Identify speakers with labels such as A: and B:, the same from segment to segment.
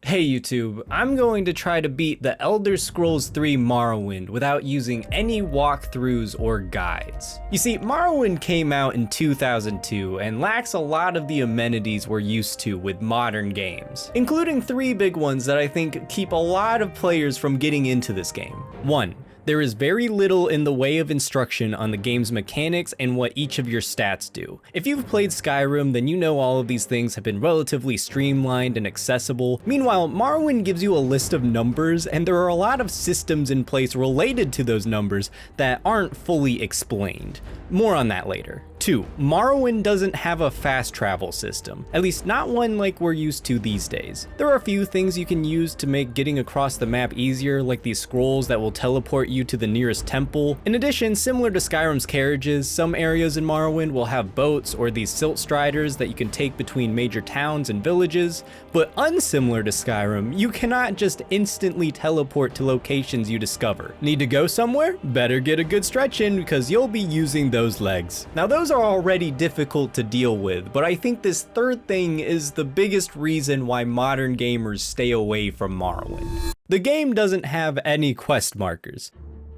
A: Hey YouTube, I'm going to try to beat the Elder Scrolls 3 Morrowind without using any walkthroughs or guides. You see, Morrowind came out in 2002 and lacks a lot of the amenities we're used to with modern games, including three big ones that I think keep a lot of players from getting into this game. 1. There is very little in the way of instruction on the game's mechanics and what each of your stats do. If you've played Skyrim, then you know all of these things have been relatively streamlined and accessible. Meanwhile, Morrowind gives you a list of numbers, and there are a lot of systems in place related to those numbers that aren't fully explained. More on that later. 2. Morrowind doesn't have a fast travel system, at least not one like we're used to these days. There are a few things you can use to make getting across the map easier, like these scrolls that will teleport you to the nearest temple. In addition, similar to Skyrim's carriages, some areas in Morrowind will have boats or these silt striders that you can take between major towns and villages, but unsimilar to Skyrim, you cannot just instantly teleport to locations you discover. Need to go somewhere? Better get a good stretch in because you'll be using those legs. Now those are already difficult to deal with, but I think this third thing is the biggest reason why modern gamers stay away from Morrowind. The game doesn't have any quest markers.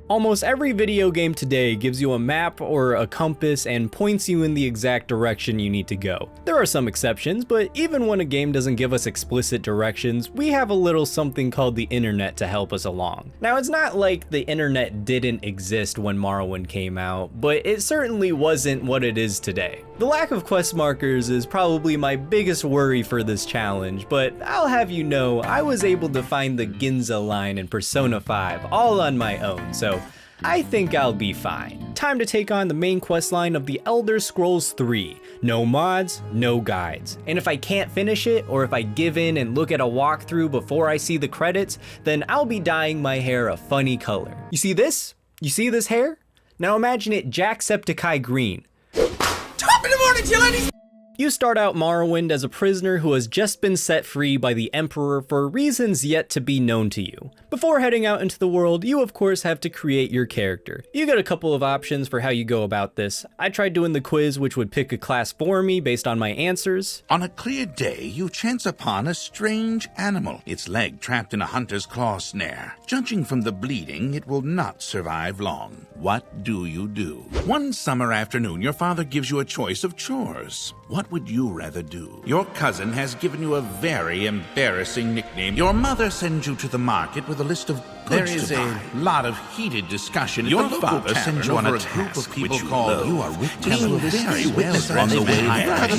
A: Almost every video game today gives you a map or a compass and points you in the exact direction you need to go. There are some exceptions, but even when a game doesn't give us explicit directions, we have a little something called the internet to help us along. Now, it's not like the internet didn't exist when Morrowind came out, but it certainly wasn't what it is today. The lack of quest markers is probably my biggest worry for this challenge, but I'll have you know, I was able to find the Ginza line in Persona 5 all on my own, so I think I'll be fine. Time to take on the main questline of the Elder Scrolls 3. No mods, no guides. And if I can't finish it, or if I give in and look at a walkthrough before I see the credits, then I'll be dyeing my hair a funny color. You see this? You see this hair? Now imagine it Jacksepticeye green.
B: Top of the morning, you ladies!
A: You start out Morrowind as a prisoner who has just been set free by the Emperor for reasons yet to be known to you. Before heading out into the world, you of course have to create your character. You get a couple of options for how you go about this. I tried doing the quiz, which would pick a class for me based on my answers.
C: On a clear day, you chance upon a strange animal, its leg trapped in a hunter's claw snare. Judging from the bleeding, it will not survive long. What do you do? One summer afternoon, your father gives you a choice of chores. What would you rather do? Your cousin has given you a very embarrassing nickname. Your mother sends you to the market with a list of goods to buy. There is a lot of heated discussion. Your father sends you on a group of people called you are being very witness on the way back.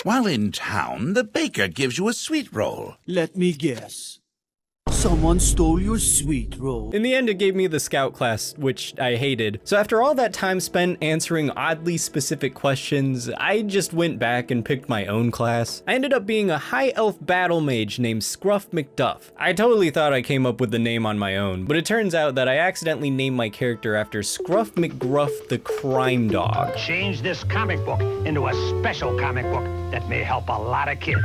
C: While in town, the baker gives you a sweet roll.
B: Let me guess. Someone stole your sweet roll.
A: In the end, it gave me the scout class, which I hated. So after all that time spent answering oddly specific questions, I just went back and picked my own class. I ended up being a high elf battle mage named Scruff McDuff. I totally thought I came up with the name on my own, but it turns out that I accidentally named my character after Scruff McGruff the crime dog.
D: Change this comic book into a special comic book that may help a lot of kids.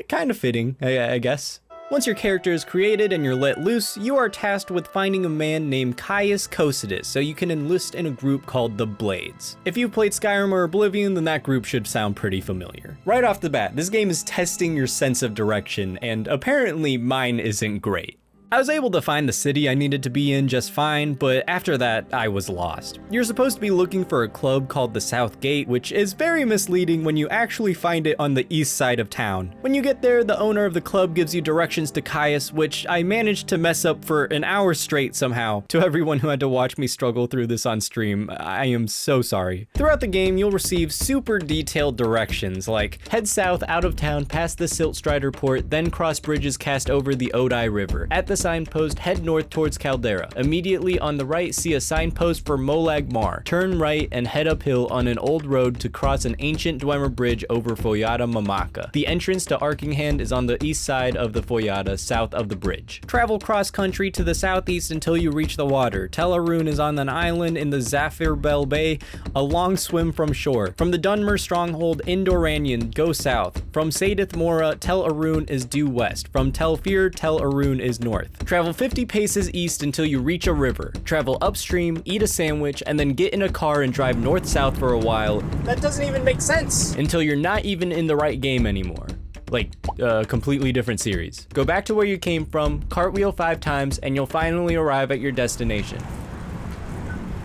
A: Kind of fitting, I guess. Once your character is created and you're let loose, you are tasked with finding a man named Caius Cosidus so you can enlist in a group called the Blades. If you've played Skyrim or Oblivion, then that group should sound pretty familiar. Right off the bat, this game is testing your sense of direction, and apparently mine isn't great. I was able to find the city I needed to be in just fine, but after that, I was lost. You're supposed to be looking for a club called the South Gate, which is very misleading when you actually find it on the east side of town. When you get there, the owner of the club gives you directions to Caius, which I managed to mess up for an hour straight somehow. To everyone who had to watch me struggle through this on stream, I am so sorry. Throughout the game, you'll receive super detailed directions, like head south out of town past the Silt Strider port, then cross bridges cast over the Odai River. At the signpost, head north towards Caldera. Immediately on the right, see a signpost for Molag Mar. Turn right and head uphill on an old road to cross an ancient Dwemer bridge over Foyada Mamaka. The entrance to Arkinghand is on the east side of the Foyada, south of the bridge. Travel cross country to the southeast until you reach the water. Tel Arun is on an island in the Zafir Bell Bay, a long swim from shore. From the Dunmer stronghold in Doranyan, go south. From Sadith Mora, Tel Arun is due west. From Telfir, Tel Arun is north. Travel 50 paces east until you reach a river. Travel upstream, eat a sandwich, and then get in a car and drive north-south for a while. That doesn't even make sense! Until you're not even in the right game anymore. Like, a completely different series. Go back to where you came from, cartwheel 5 times, and you'll finally arrive at your destination.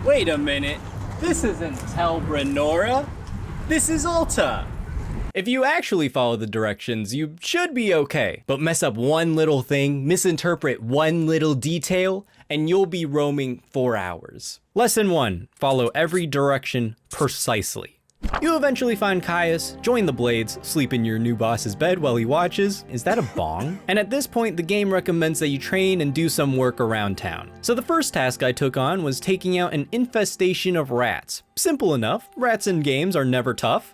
E: Wait a minute. This isn't Telbranora. This is Alta.
A: If you actually follow the directions, you should be okay. But mess up one little thing, misinterpret one little detail, and you'll be roaming for hours. Lesson 1, follow every direction precisely. You eventually find Caius, join the Blades, sleep in your new boss's bed while he watches. Is that a bong? And at this point, the game recommends that you train and do some work around town. So the first task I took on was taking out an infestation of rats. Simple enough, rats in games are never tough.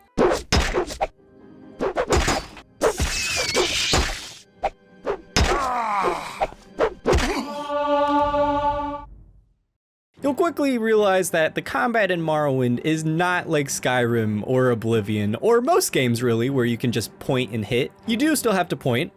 A: You'll quickly realize that the combat in Morrowind is not like Skyrim or Oblivion, or most games really, where you can just point and hit. You do still have to point,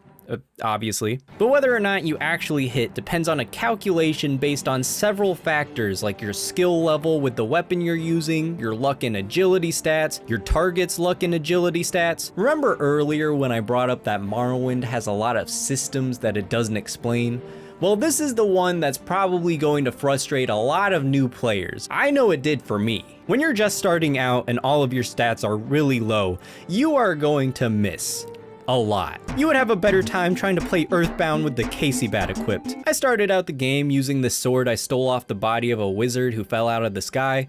A: obviously, but whether or not you actually hit depends on a calculation based on several factors like your skill level with the weapon you're using, your luck and agility stats, your target's luck and agility stats. Remember earlier when I brought up that Morrowind has a lot of systems that it doesn't explain? Well, this is the one that's probably going to frustrate a lot of new players. I know it did for me. When you're just starting out and all of your stats are really low, you are going to miss a lot. You would have a better time trying to play Earthbound with the Casey Bat equipped. I started out the game using this sword I stole off the body of a wizard who fell out of the sky.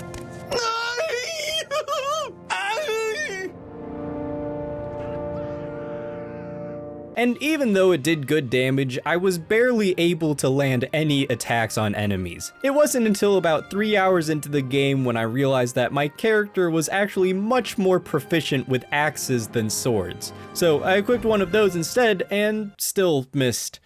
A: And even though it did good damage, I was barely able to land any attacks on enemies. It wasn't until about 3 hours into the game when I realized that my character was actually much more proficient with axes than swords. So I equipped one of those instead and still missed.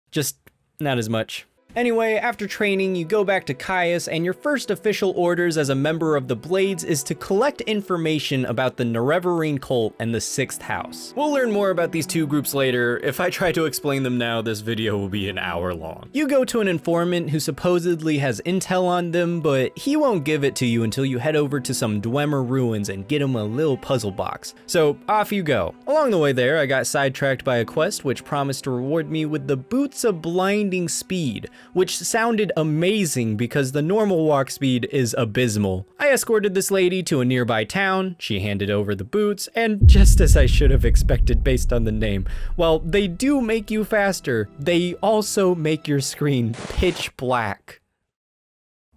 A: Just not as much. Anyway, after training, you go back to Caius, and your first official orders as a member of the Blades is to collect information about the Nerevarine cult and the 6th house. We'll learn more about these two groups later. If I try to explain them now, this video will be an hour long. You go to an informant who supposedly has intel on them, but he won't give it to you until you head over to some Dwemer ruins and get him a little puzzle box. So off you go. Along the way there, I got sidetracked by a quest which promised to reward me with the Boots of Blinding Speed, which sounded amazing because the normal walk speed is abysmal. I escorted this lady to a nearby town, she handed over the boots, and just as I should have expected based on the name, while they do make you faster, they also make your screen pitch black.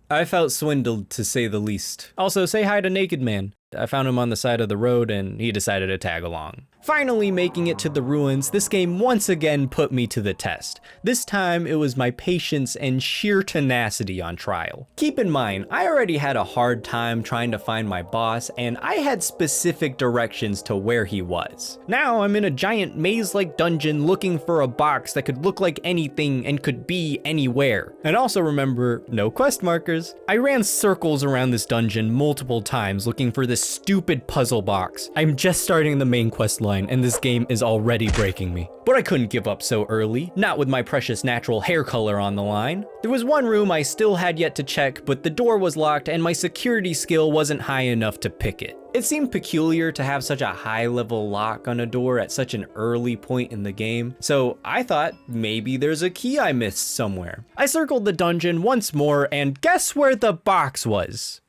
A: I felt swindled, to say the least. Also, say hi to Naked Man. I found him on the side of the road and he decided to tag along. Finally making it to the ruins, this game once again put me to the test. This time it was my patience and sheer tenacity on trial. Keep in mind, I already had a hard time trying to find my boss and I had specific directions to where he was. Now I'm in a giant maze-like dungeon looking for a box that could look like anything and could be anywhere. And also remember, no quest markers. I ran circles around this dungeon multiple times looking for this stupid puzzle box. I'm just starting the main quest line and this game is already breaking me. But I couldn't give up so early, not with my precious natural hair color on the line. There was one room I still had yet to check, but the door was locked and my security skill wasn't high enough to pick it. It seemed peculiar to have such a high level lock on a door at such an early point in the game, so I thought maybe there's a key I missed somewhere. I circled the dungeon once more and guess where the box was?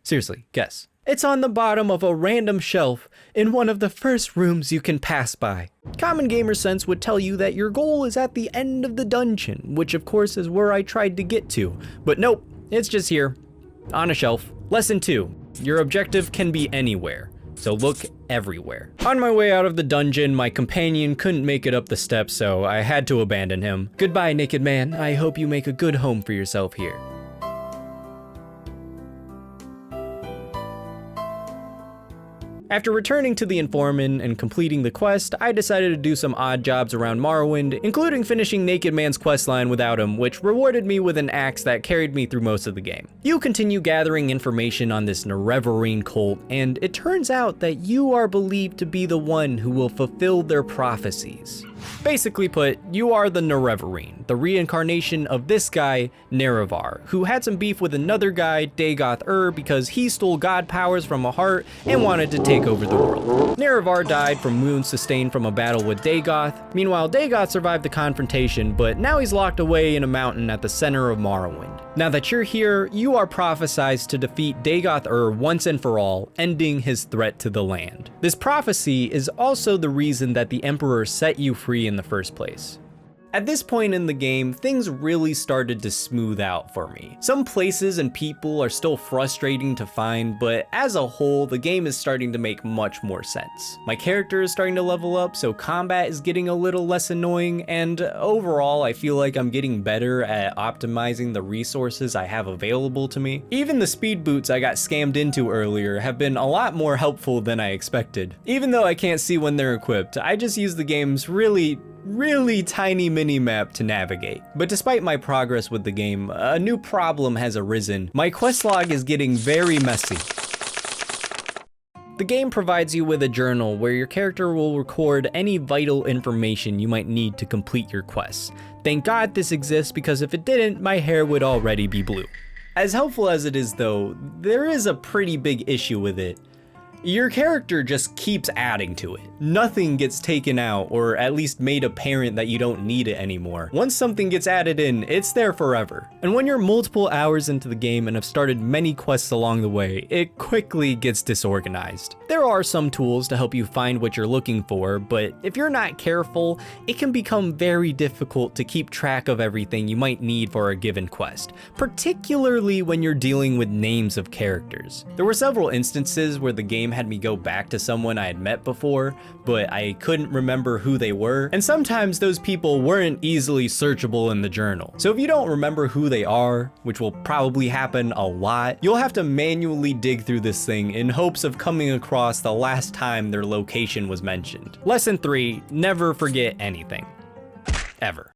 A: Seriously, guess. It's on the bottom of a random shelf in one of the first rooms you can pass by. Common gamer sense would tell you that your goal is at the end of the dungeon, which of course is where I tried to get to. But nope, it's just here, on a shelf. Lesson 2, your objective can be anywhere, so look everywhere. On my way out of the dungeon, my companion couldn't make it up the steps, so I had to abandon him. Goodbye, Naked Man. I hope you make a good home for yourself here. After returning to the informant and completing the quest, I decided to do some odd jobs around Morrowind, including finishing Naked Man's questline without him, which rewarded me with an axe that carried me through most of the game. You continue gathering information on this Nerevarine cult, and it turns out that you are believed to be the one who will fulfill their prophecies. Basically put, you are the Nerevarine, the reincarnation of this guy, Nerevar, who had some beef with another guy, Dagoth because he stole god powers from a heart and wanted to take over the world. Nerevar died from wounds sustained from a battle with Dagoth. Meanwhile, Dagoth survived the confrontation, but now he's locked away in a mountain at the center of Morrowind. Now that you're here, you are prophesized to defeat Dagoth once and for all, ending his threat to the land. This prophecy is also the reason that the Emperor set you free in the first place. At this point in the game, things really started to smooth out for me. Some places and people are still frustrating to find, but as a whole, the game is starting to make much more sense. My character is starting to level up, so combat is getting a little less annoying, and overall, I feel like I'm getting better at optimizing the resources I have available to me. Even the speed boots I got scammed into earlier have been a lot more helpful than I expected. Even though I can't see when they're equipped, I just use the game's really tiny mini-map to navigate. But despite my progress with the game, a new problem has arisen. My quest log is getting very messy. The game provides you with a journal where your character will record any vital information you might need to complete your quests. Thank God this exists, because if it didn't, my hair would already be blue. As helpful as it is though, there is a pretty big issue with it. Your character just keeps adding to it. Nothing gets taken out, or at least made apparent that you don't need it anymore. Once something gets added in, it's there forever. And when you're multiple hours into the game and have started many quests along the way, it quickly gets disorganized. There are some tools to help you find what you're looking for, but if you're not careful, it can become very difficult to keep track of everything you might need for a given quest, particularly when you're dealing with names of characters. There were several instances where the game had me go back to someone I had met before, but I couldn't remember who they were, and sometimes those people weren't easily searchable in the journal. So if you don't remember who they are, which will probably happen a lot, you'll have to manually dig through this thing in hopes of coming across the last time their location was mentioned. Lesson 3, never forget anything. Ever.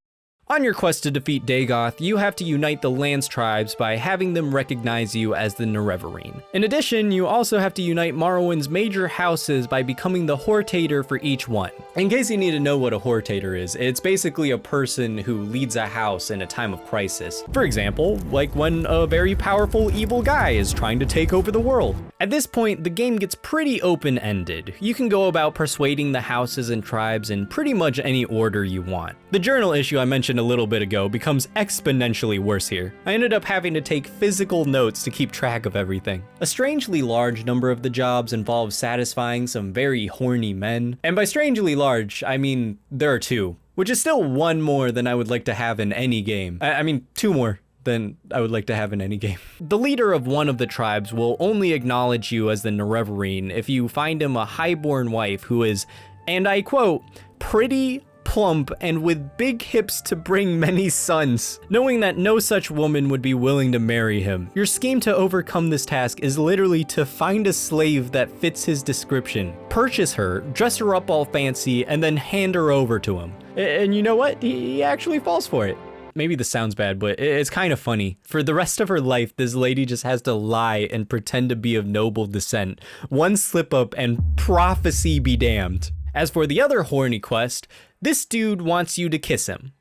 A: On your quest to defeat Dagoth, you have to unite the land's tribes by having them recognize you as the Nerevarine. In addition, you also have to unite Morrowind's major houses by becoming the Hortator for each one. In case you need to know what a Hortator is, it's basically a person who leads a house in a time of crisis. For example, like when a very powerful evil guy is trying to take over the world. At this point, the game gets pretty open-ended. You can go about persuading the houses and tribes in pretty much any order you want. The journal issue I mentioned a little bit ago becomes exponentially worse here. I ended up having to take physical notes to keep track of everything. A strangely large number of the jobs involve satisfying some very horny men. And by strangely large, I mean there are 2, which is still 1 more than I would like to have in any game. I mean 2 more than I would like to have in any game. The leader of one of the tribes will only acknowledge you as the Nerevarine if you find him a highborn wife who is, and I quote, pretty, plump, and with big hips to bring many sons. Knowing that no such woman would be willing to marry him, your scheme to overcome this task is literally to find a slave that fits his description, purchase her, dress her up all fancy, and then hand her over to him. And you know what? He actually falls for it. Maybe this sounds bad, but it's kind of funny. For the rest of her life, this lady just has to lie and pretend to be of noble descent. One slip up and prophecy be damned. As for the other horny quest, this dude wants you to kiss him.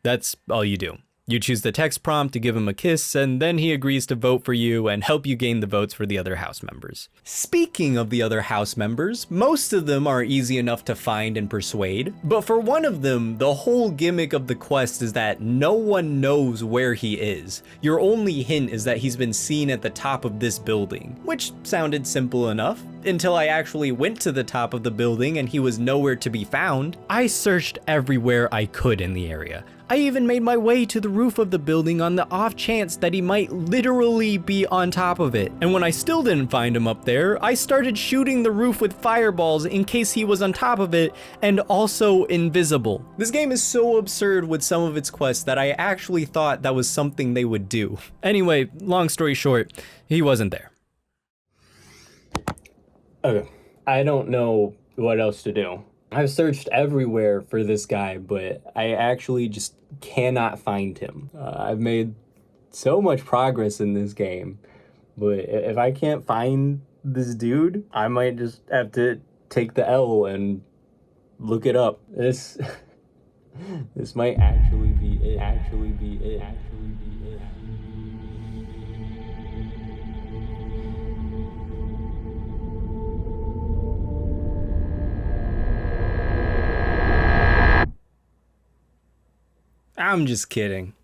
A: That's all you do. You choose the text prompt to give him a kiss, and then he agrees to vote for you and help you gain the votes for the other house members. Speaking of the other house members, most of them are easy enough to find and persuade, but for one of them, the whole gimmick of the quest is that no one knows where he is. Your only hint is that he's been seen at the top of this building, which sounded simple enough, until I actually went to the top of the building and he was nowhere to be found. I searched everywhere I could in the area. I even made my way to the roof of the building on the off chance that he might literally be on top of it. And when I still didn't find him up there, I started shooting the roof with fireballs in case he was on top of it and also invisible. This game is so absurd with some of its quests that I actually thought that was something they would do. Anyway, long story short, he wasn't there. Okay, I don't know what else to do. I've searched everywhere for this guy, but I actually just cannot find him. I've made so much progress in this game, but if I can't find this dude, I might just have to take the L and look it up. This This might actually be it. I'm just kidding.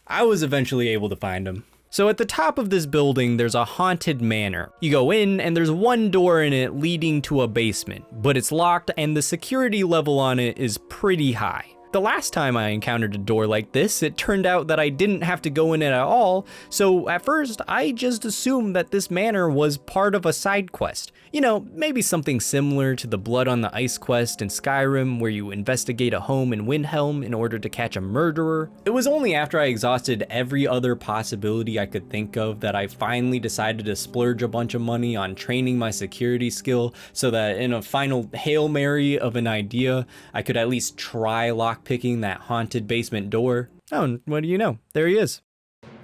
A: I was eventually able to find him. So at the top of this building, there's a haunted manor. You go in and there's one door in it leading to a basement, but it's locked and the security level on it is pretty high. The last time I encountered a door like this, it turned out that I didn't have to go in it at all, so at first I just assumed that this manor was part of a side quest. You know, maybe something similar to the Blood on the Ice quest in Skyrim, where you investigate a home in Windhelm in order to catch a murderer. It was only after I exhausted every other possibility I could think of that I finally decided to splurge a bunch of money on training my security skill so that in a final Hail Mary of an idea, I could at least try lockpicking that haunted basement door. Oh, and what do you know? There he is.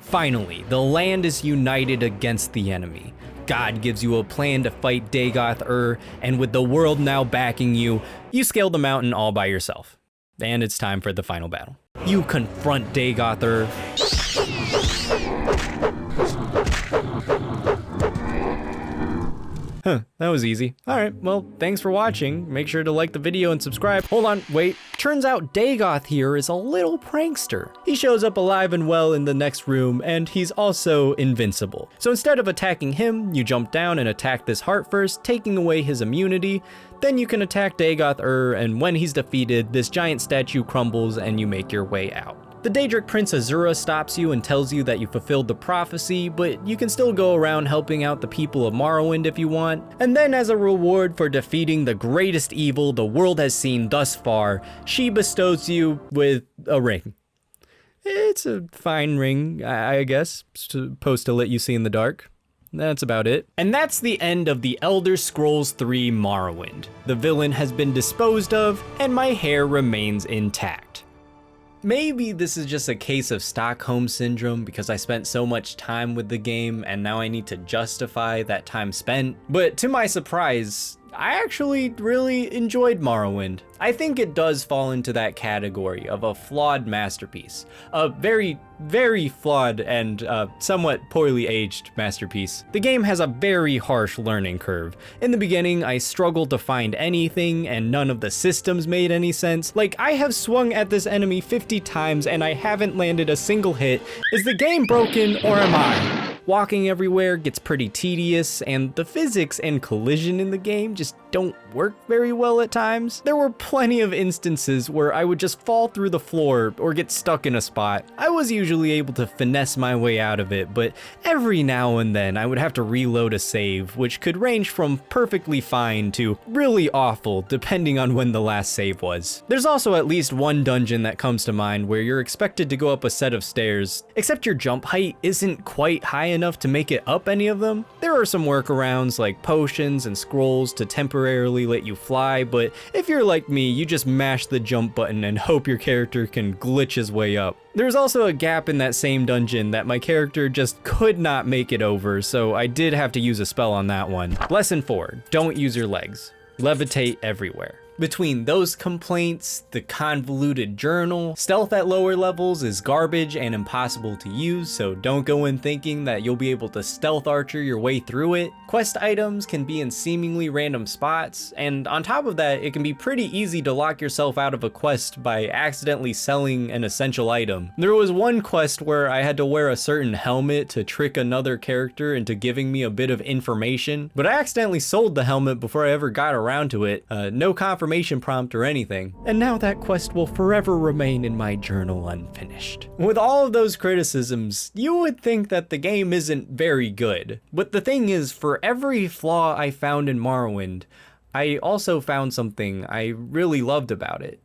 A: Finally, the land is united against the enemy. God gives you a plan to fight Dagoth-Ur, and with the world now backing you, you scale the mountain all by yourself. And it's time for the final battle. You confront Dagoth-Ur. Huh, that was easy. Alright, well, thanks for watching. Make sure to like the video and subscribe. Hold on, wait. Turns out Dagoth here is a little prankster. He shows up alive and well in the next room, and he's also invincible. So instead of attacking him, you jump down and attack this heart first, taking away his immunity. Then you can attack Dagoth-Ur, and when he's defeated, this giant statue crumbles and you make your way out. The Daedric Prince Azura stops you and tells you that you fulfilled the prophecy, but you can still go around helping out the people of Morrowind if you want. And then as a reward for defeating the greatest evil the world has seen thus far, she bestows you with a ring. It's a fine ring, I guess, supposed to let you see in the dark. That's about it. And that's the end of the Elder Scrolls 3 Morrowind. The villain has been disposed of, and my hair remains intact. Maybe this is just a case of Stockholm Syndrome because I spent so much time with the game and now I need to justify that time spent. But to my surprise, I actually really enjoyed Morrowind. I think it does fall into that category of a flawed masterpiece. A very, very flawed and somewhat poorly aged masterpiece. The game has a very harsh learning curve. In the beginning, I struggled to find anything and none of the systems made any sense. Like, I have swung at this enemy 50 times and I haven't landed a single hit. Is the game broken or am I? Walking everywhere gets pretty tedious, and the physics and collision in the game just don't work very well at times. There were plenty of instances where I would just fall through the floor or get stuck in a spot. I was usually able to finesse my way out of it, but every now and then I would have to reload a save, which could range from perfectly fine to really awful depending on when the last save was. There's also at least one dungeon that comes to mind where you're expected to go up a set of stairs, except your jump height isn't quite high enough to make it up any of them. There are some workarounds like potions and scrolls to temporarily let you fly, but if you're like me, you just mash the jump button and hope your character can glitch his way up. There's also a gap in that same dungeon that my character just could not make it over, so I did have to use a spell on that one. Lesson 4, don't use your legs. Levitate everywhere. Between those complaints, the convoluted journal, stealth at lower levels is garbage and impossible to use, so don't go in thinking that you'll be able to stealth archer your way through it. Quest items can be in seemingly random spots, and on top of that, it can be pretty easy to lock yourself out of a quest by accidentally selling an essential item. There was one quest where I had to wear a certain helmet to trick another character into giving me a bit of information, but I accidentally sold the helmet before I ever got around to it. No confirmation prompt or anything. And now that quest will forever remain in my journal unfinished. With all of those criticisms, you would think that the game isn't very good. But the thing is, for every flaw I found in Morrowind, I also found something I really loved about it.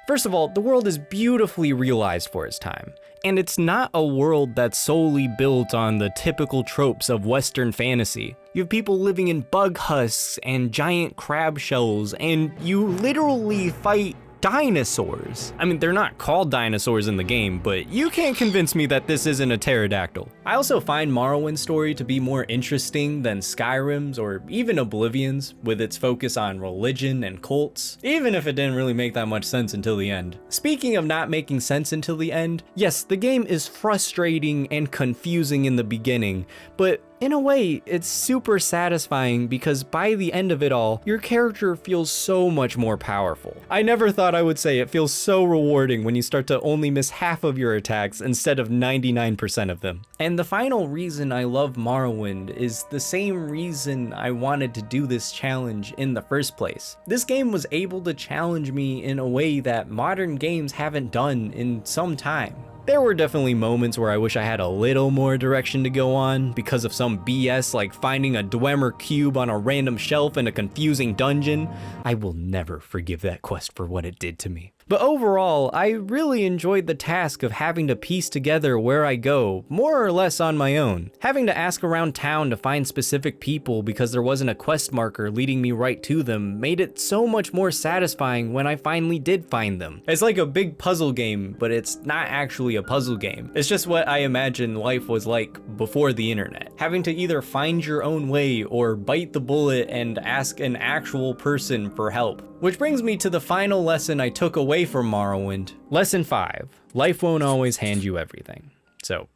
A: First of all, the world is beautifully realized for its time, and it's not a world that's solely built on the typical tropes of Western fantasy. You have people living in bug husks and giant crab shells, and you literally fight dinosaurs. I mean, they're not called dinosaurs in the game, but you can't convince me that this isn't a pterodactyl. I also find Morrowind's story to be more interesting than Skyrim's or even Oblivion's, with its focus on religion and cults, even if it didn't really make that much sense until the end. Speaking of not making sense until the end, yes, the game is frustrating and confusing in the beginning, but in a way, it's super satisfying because by the end of it all, your character feels so much more powerful. I never thought I would say it feels so rewarding when you start to only miss half of your attacks instead of 99% of them. And the final reason I love Morrowind is the same reason I wanted to do this challenge in the first place. This game was able to challenge me in a way that modern games haven't done in some time. There were definitely moments where I wish I had a little more direction to go on because of some BS like finding a Dwemer cube on a random shelf in a confusing dungeon. I will never forgive that quest for what it did to me. But overall, I really enjoyed the task of having to piece together where I go, more or less on my own. Having to ask around town to find specific people because there wasn't a quest marker leading me right to them made it so much more satisfying when I finally did find them. It's like a big puzzle game, but it's not actually a puzzle game. It's just what I imagine life was like before the internet. Having to either find your own way or bite the bullet and ask an actual person for help. Which brings me to the final lesson I took away from Morrowind. Lesson 5, life won't always hand you everything. So,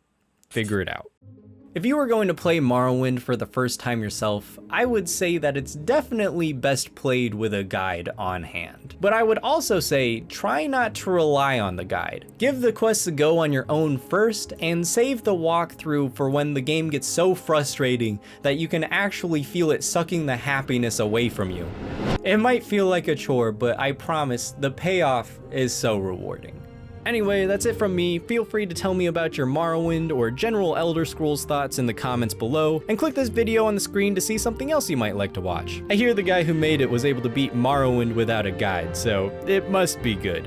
A: figure it out. If you were going to play Morrowind for the first time yourself, I would say that it's definitely best played with a guide on hand. But I would also say, try not to rely on the guide. Give the quests a go on your own first, and save the walkthrough for when the game gets so frustrating that you can actually feel it sucking the happiness away from you. It might feel like a chore, but I promise the payoff is so rewarding. Anyway, that's it from me. Feel free to tell me about your Morrowind or general Elder Scrolls thoughts in the comments below, and click this video on the screen to see something else you might like to watch. I hear the guy who made it was able to beat Morrowind without a guide, so it must be good.